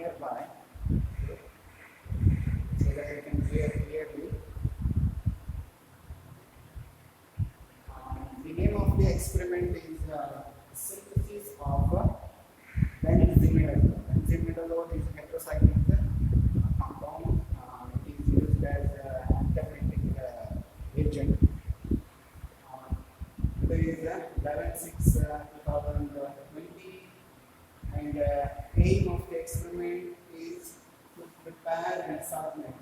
nearby so that you can hear clearly. The name of the experiment is synthesis of benzimidazole. Benzimidazole is a heterocyclic compound. It is used as an antibiotic agent. Today is 11/6/2020, and aim of the experiment is to prepare and submit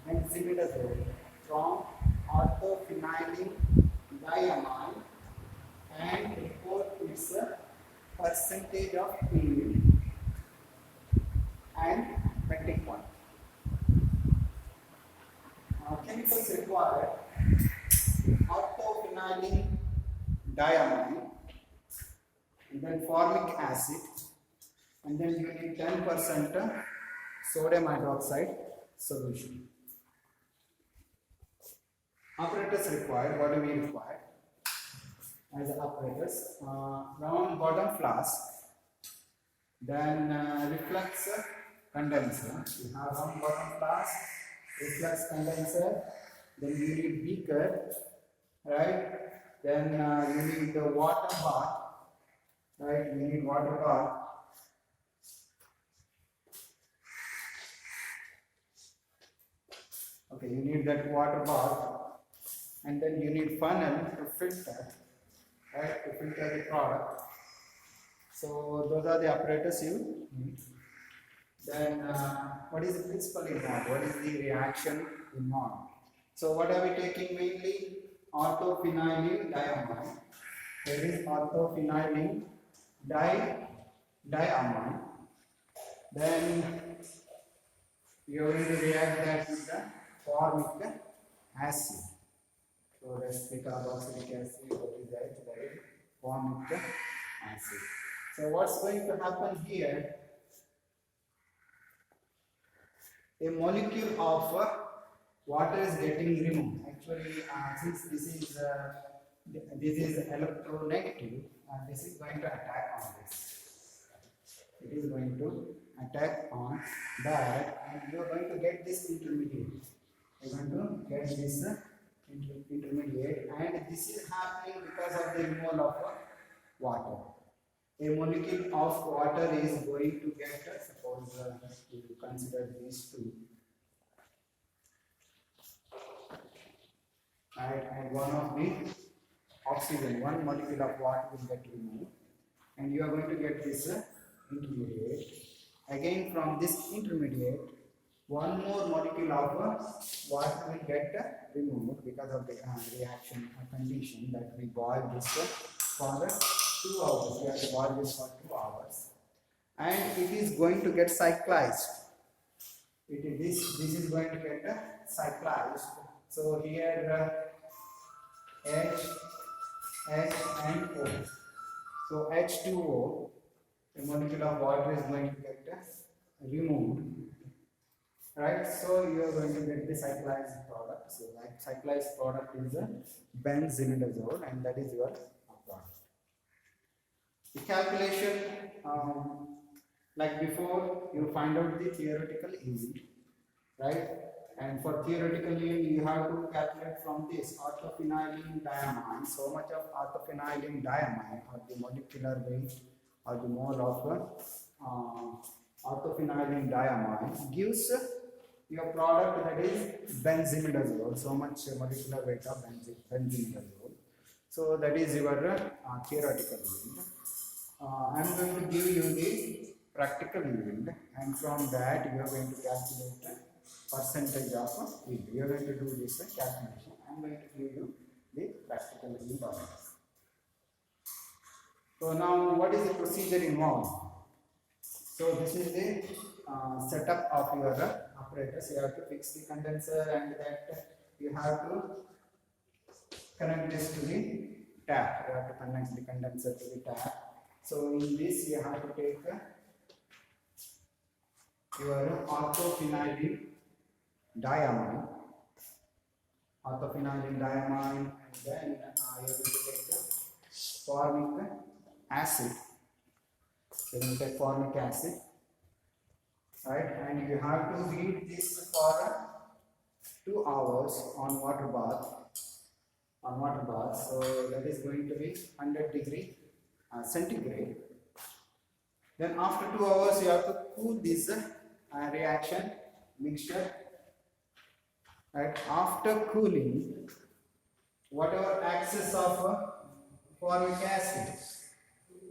benzimidazole from orthophenylene diamine and report its percentage of yield and melting point. Chemicals required: orthophenylene diamine, and then formic acid, and then you need 10% sodium hydroxide solution. Apparatus required. What do we require as apparatus? Round bottom flask, then reflux condenser. You have round bottom flask, reflux condenser, then you need beaker, right? Then you need the water bath, right? You need water bath. Okay, you need that water bath, and then you need funnel to filter, right? To filter the product. So those are the apparatus you need. Then what is the principle involved? What is the reaction involved? So what are we taking mainly? Orthophenylene diamine. There is orthophenylene diamine. Then you are going to react that with the formic acid. So that's the carboxylic acid. What is that? That is formic acid. So what's going to happen here? A molecule of water is getting removed. Actually, since this is electronegative, this is going to attack on this. It is going to attack on that, and you are going to get this intermediate. You are going to get this intermediate, and this is happening because of the removal of water. A molecule of water is going to get, suppose you consider these two, right, and one of the oxygen, one molecule of water will get removed, and you are going to get this intermediate. Again, from this intermediate, one more molecule of water will get removed because of the reaction condition that we boil this for 2 hours. We have to boil this for 2 hours, and it is going to get cyclized. This is going to get cyclized. So here H and O. So H2O, a molecule of water, is going to get removed. Right, so you are going to get the cyclized product. So that cyclized product is a benzimidazole, and that is your product. The calculation, like before, you find out the theoretical yield, right? And for theoretical yield, you have to calculate from this orthophenylene diamine. So much of orthophenylene diamine, or the molecular weight, or the mole of orthophenylene diamine, gives your product, that is benzimidazole. So much molecular weight of benzimidazole. So that is your theoretical yield. I am going to give you the practical yield, and from that you are going to calculate percentage of yield. You are going to do this calculation. I am going to give you the practical yield on it. So now, what is the procedure involved? So this is the setup of your apparatus. You have to fix the condenser, and that you have to connect this to the tap. You have to connect the condenser to the tap. So in this, you have to take your orthophenylene diamine, and then you are going to take the formic acid. So you take formic acid, right? And you have to heat this for 2 hours on water bath. So that is going to be 100 degree centigrade. Then after 2 hours you have to cool this reaction mixture. Right? After cooling, whatever excess of formic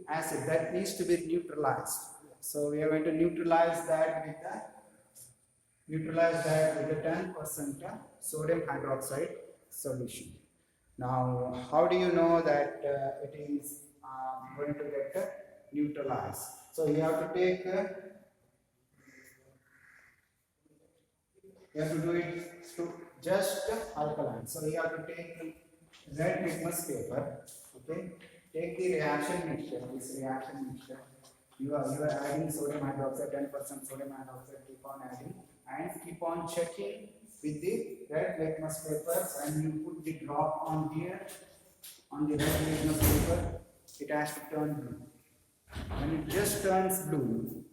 acid that needs to be neutralized. So we are going to neutralize that with the 10% sodium hydroxide solution. Now, how do you know that it is going to get neutralized? So you have to take, you have to do it to just alkaline. So you have to take red litmus paper, okay? Take the reaction mixture, this reaction mixture. You are adding sodium hydroxide, 10% sodium hydroxide, keep on adding and keep on checking with the red litmus paper. When you put the drop on here, on the red litmus paper, it has to turn blue. When it just turns blue,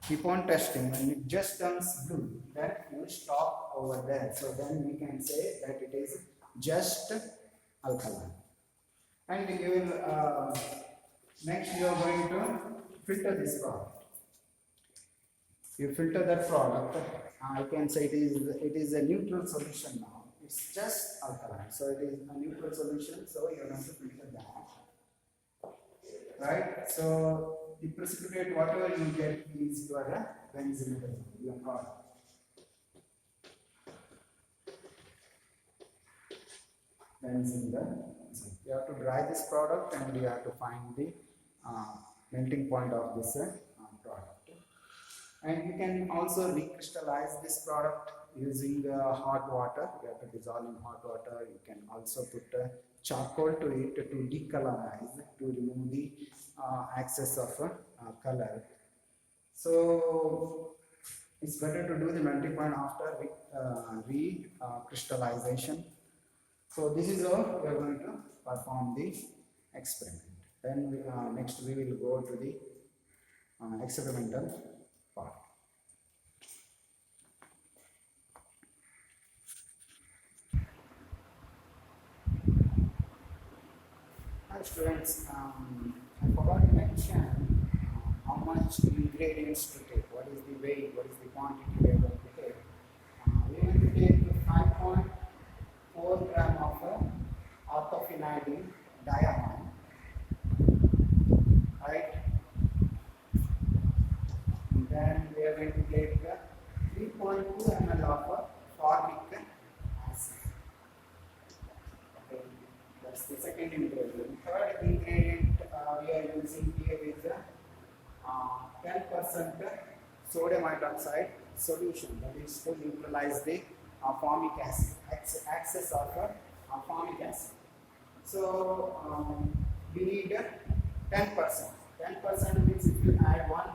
keep on testing. When it just turns blue, then you stop over there. So then we can say that it is just alkaline. And you will next you are going to filter this product. You filter that product. I can say it is a neutral solution now. It's just alkaline, so it is a neutral solution. So you are going to filter that, right? So the precipitate whatever you get is your benzimidazole, your product. Benzimidazole. You have to dry this product and you have to find the melting point of this product. And you can also recrystallize this product using hot water. You have to dissolve in hot water. You can also put charcoal to it to decolorize, to remove the excess of color. So it's better to do the melting point after recrystallization. So this is how we are going to perform the experiment. Then next we will go to the experimental part. Hi students, I forgot to mention how much ingredients to take, what is the weight, what is the quantity we are going to take. We are going to take 5.4 gram of orthophenylene diamine, right? And then we are going to take 3.2 ml of formic acid. Okay, that's the second ingredient. Third ingredient we are using here is 10% sodium hydroxide solution, that is to neutralize the formic acid, excess of formic acid. So we need 10%. 10% means if you add 1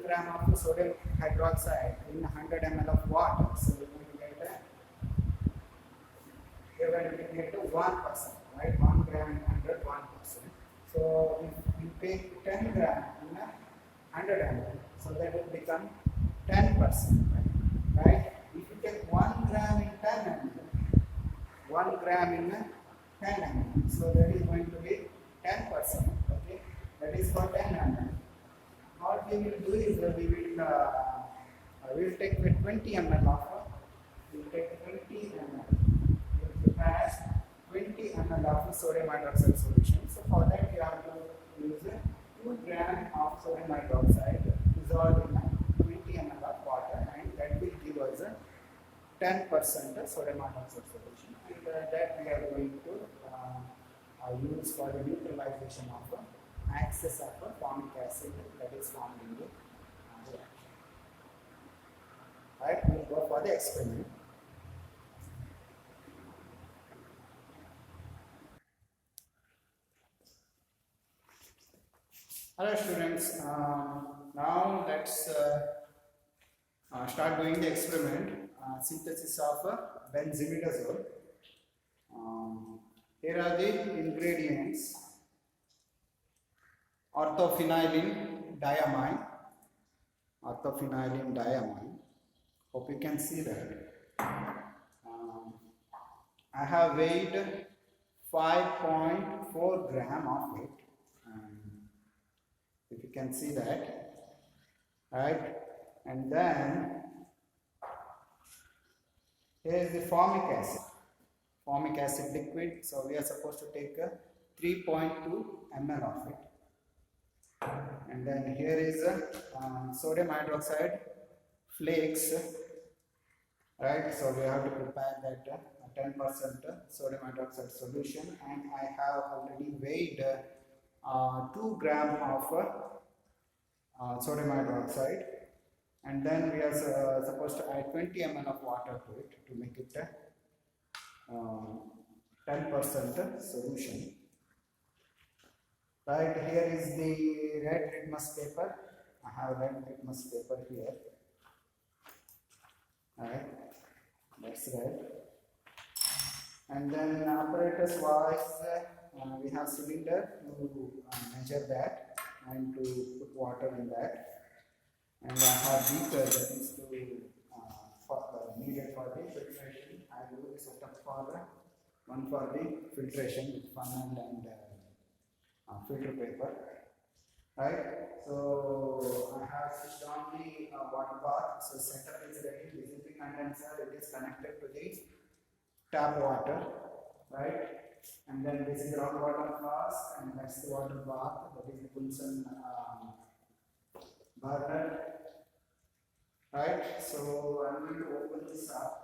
gram of sodium hydroxide in 100 ml of water, so we are going to get 1%, right? 1 gram in 100, 1%. So if you take 10 gram in 100 ml, so that will become 10%, right? If you take 1 gram in 10 ml, 1 gram in 10 ml, so that is going to be 10%, okay? That is for 10 ml. What we will do is we will take 20 ml of, we will take 20 ml. We will add 20 ml of sodium hydroxide solution. So for that you have to use 2 gram of sodium hydroxide dissolved in 20 ml of water, and that will give us 10% sodium hydroxide solution, and that we are going to use for the neutralization of excess of formic acid that is formed in the reaction. Right, we will go for the experiment. Hello students, now let's start doing the experiment, synthesis of benzimidazole. Here are the ingredients: orthophenylene diamine, orthophenylene diamine. Hope you can see that. I have weighed 5.4 gram of it. If you can see that, right? And then here is the formic acid liquid. So we are supposed to take 3.2 ml of it. And then here is sodium hydroxide flakes, right? So we have to prepare that 10% sodium hydroxide solution, and I have already weighed 2 gram of sodium hydroxide, and then we are supposed to add 20 ml of water to it to make it 10% solution. Right, here is the red litmus paper. I have red litmus paper here. Alright, that's red. And then apparatus wise, we have cylinder to measure that and to put water in that. And I have beaker that is to needed for the filtration. I do the setup for one for the filtration with funnel and filter paper. Right, so I have switched on the water bath. So setup is ready. This is the condenser. It is connected to the tap water, right? And then this is groundwater flask, and that's the water bath. That is the Bunsen burner, right? So I'm going to open this up.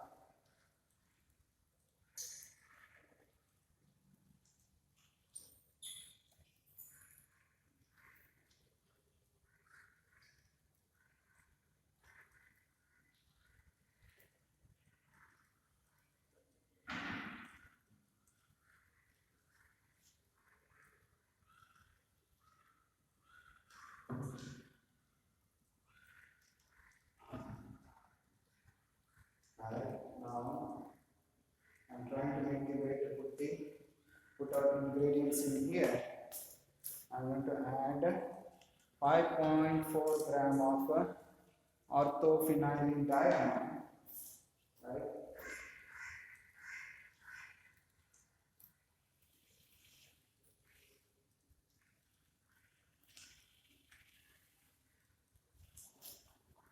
Now I'm trying to make a way to put our ingredients in here. I'm going to add 5.4 gram of orthophenylene diamine, right?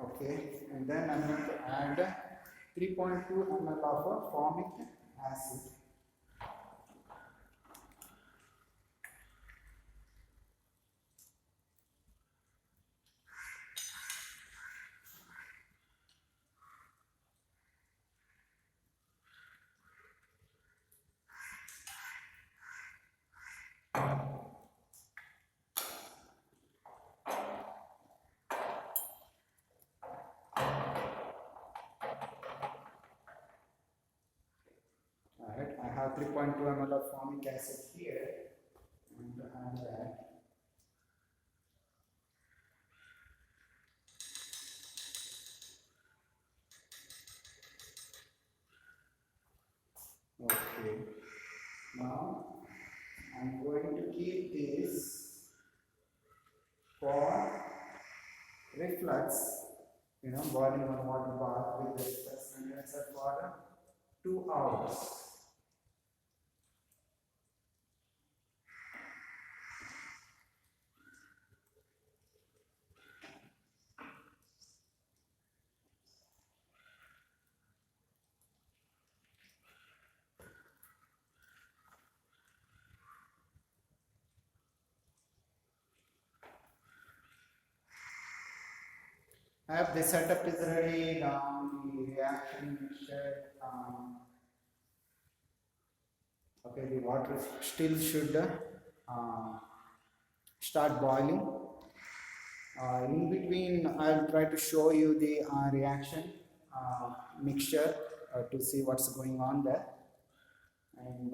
Okay, and then I'm going to add 3.2 ml of formic acid. Alright, I have 3.2 ml of formic acid here. I'm going to add that. Okay, now I'm going to keep this for reflux, boiling on water bath with the reflux condenser for 2 hours. I have the setup is ready. Now the reaction mixture. Okay, the water still should start boiling. In between, I'll try to show you the reaction mixture to see what's going on there, and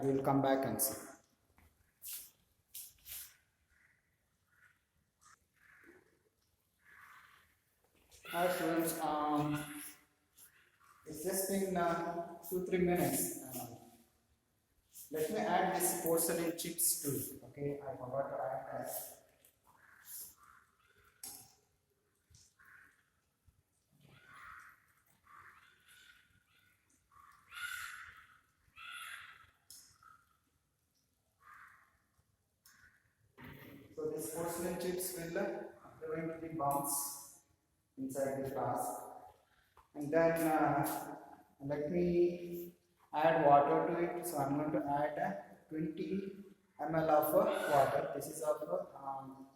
we'll come back and see. Hi students, it's just been 2-3 minutes. Let me add this porcelain chips too. Okay, I forgot to add that. these porcelain chips will prevent the bumps inside the flask. And then let me add water to it. So I'm going to add 20 ml of water. This is of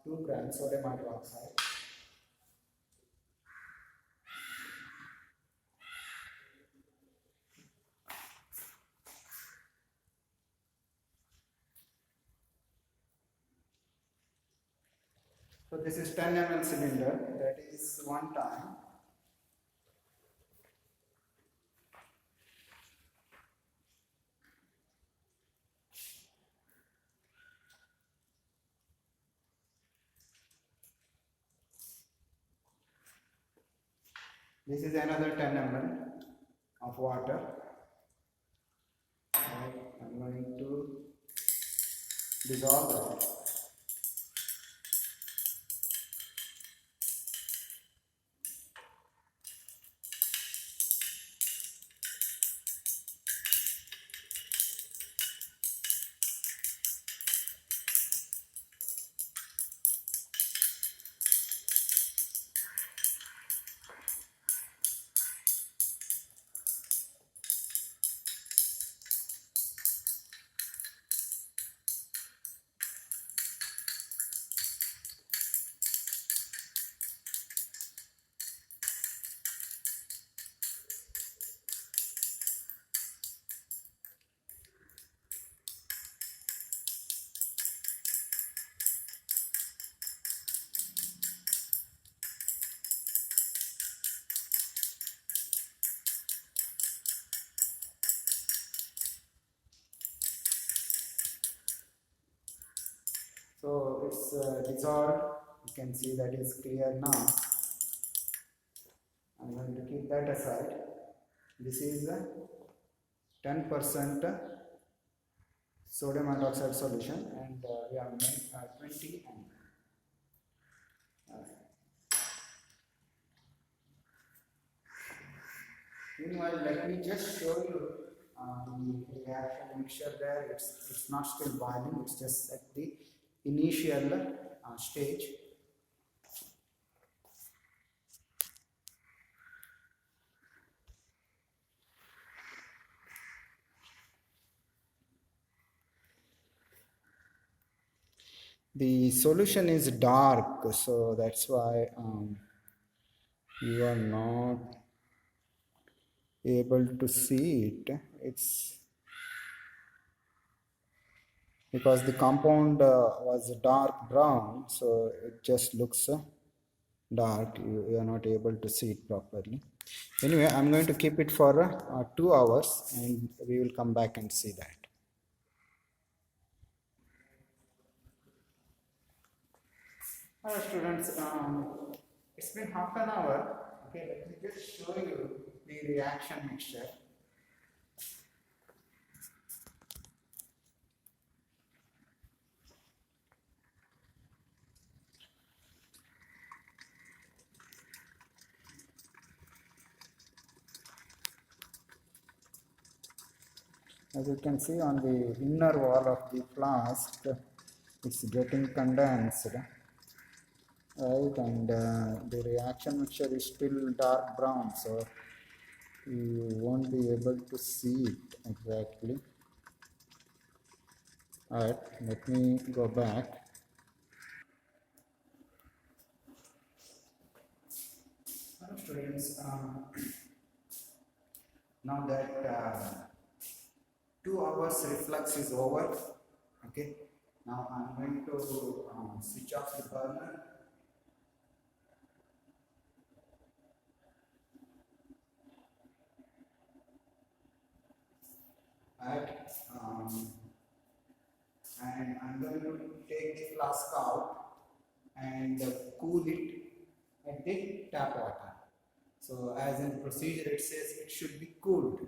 2 grams sodium hydroxide. So this is 10 ml cylinder, that is one time. This is another 10 ml of water. I'm going to dissolve that. So it's dissolved. You can see that is clear now. I'm going to keep that aside. This is 10% sodium hydroxide solution, and we have made 20 ml. Meanwhile, let me just show you the reaction mixture there. It's not still boiling, it's just at the initial stage. The solution is dark, so that's why you are not able to see it. It's because the compound was dark brown, so it just looks dark. You are not able to see it properly. Anyway, I'm going to keep it for 2 hours, and we will come back and see that. Hello students, it's been half an hour. Okay, let me just show you the reaction mixture. As you can see on the inner wall of the flask, it's getting condensed, right? And the reaction mixture is still dark brown, so you won't be able to see it exactly. Alright, let me go back. Hello students, now that 2 hours reflux is over, okay, now I'm going to switch off the burner. Right, and I'm going to take the flask out and cool it at the tap water. So as in procedure it says it should be cooled,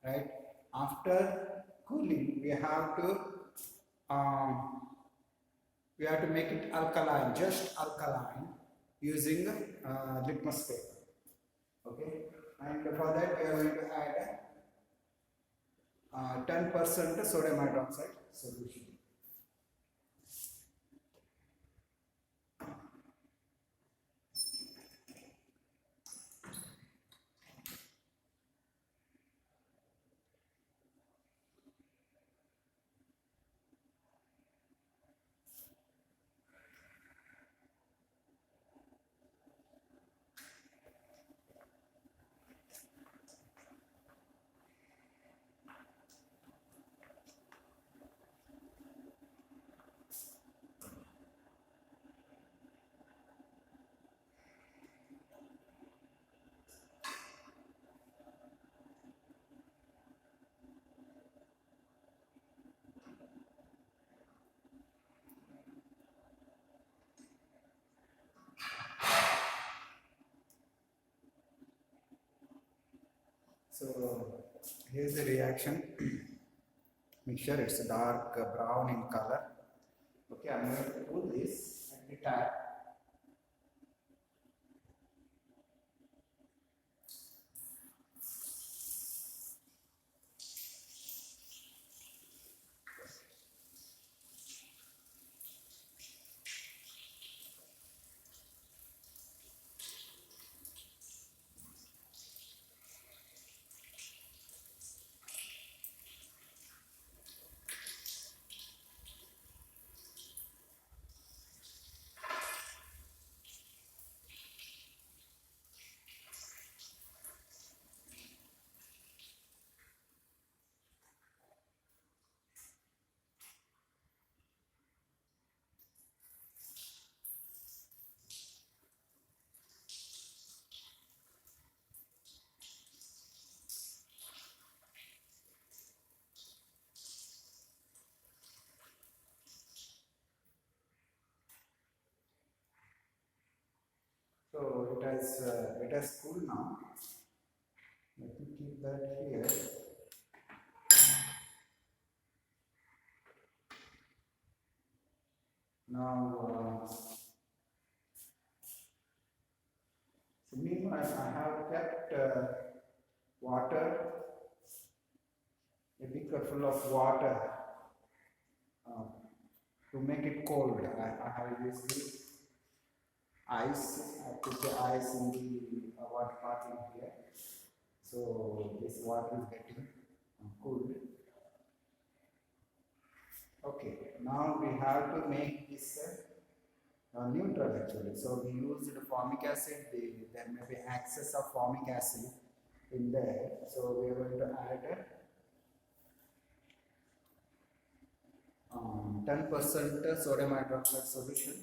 right? After cooling we have to make it alkaline, just alkaline, using litmus paper. Okay, and for that we are going to add 10% sodium hydroxide solution. So here's the reaction mixture. It's dark brown in color. Okay, I'm going to pull this and retire. So it has cooled now. Let me keep that here. Now, meanwhile, I have kept water, a beaker full of water uh, to make it cold. I have used the ice. I put the ice in the water part in here. So this water is getting cooled. Okay, now we have to make this neutral actually. So we used formic acid. There may be excess of formic acid in there. So we are going to add 10% sodium hydroxide solution.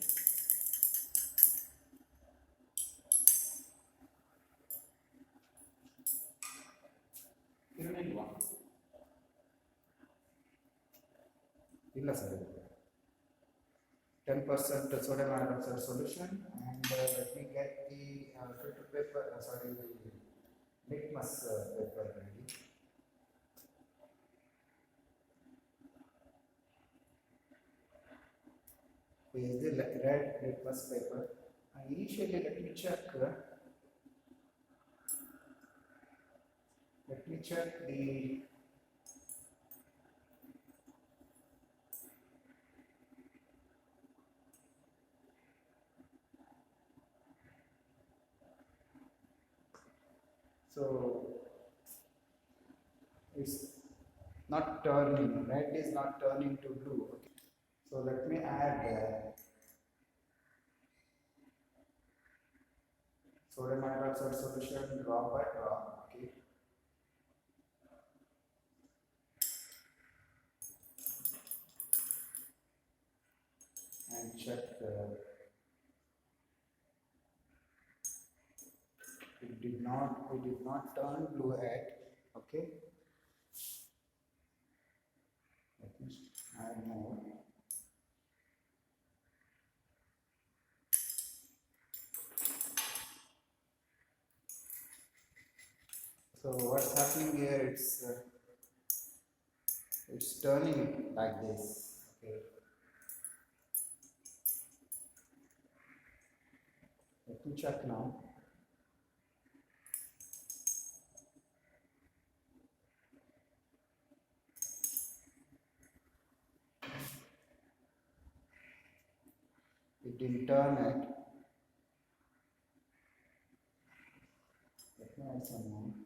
ಇಲ್ಲ sir 10% sodium hydroxide solution, and let me get the filter paper, sorry, the litmus paper ready. Here is the red litmus paper. Initially, let me check the so it's not turning, red is not turning to blue. Okay. So let me add sodium hydroxide solution drop by drop. Okay. And check it did not turn blue yet. Okay. Let me add more. So what's happening here? It's turning like this. Okay. Let me check now. It didn't turn it. Let me add some more.